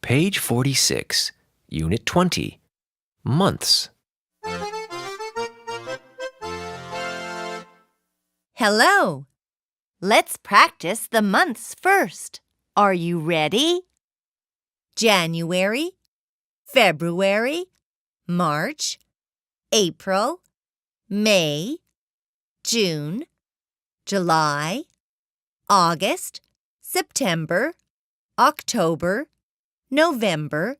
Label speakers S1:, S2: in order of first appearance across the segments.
S1: Page 46, Unit 20, Months.
S2: Hello. Let's practice the months first. Are you ready? January, February, March, April, May, June, July, August, September, October, November,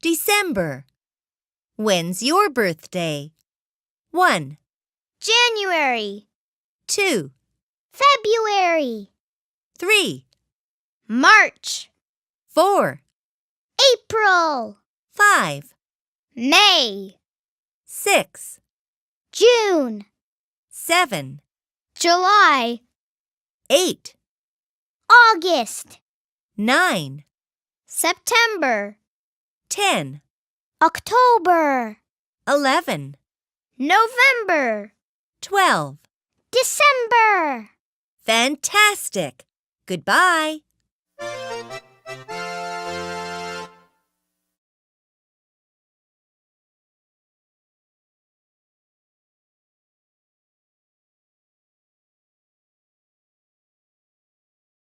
S2: December. When's your birthday? 1,
S3: January,
S2: 2,
S3: February,
S2: 3,
S3: March,
S2: 4,
S3: April,
S2: 5,
S3: May,
S2: 6,
S3: June,
S2: 7,
S3: July,
S2: 8,
S3: August,
S2: 9,
S3: September,
S2: 10,
S3: October,
S2: 11,
S3: November,
S2: 12.
S3: December.
S2: Fantastic! Goodbye.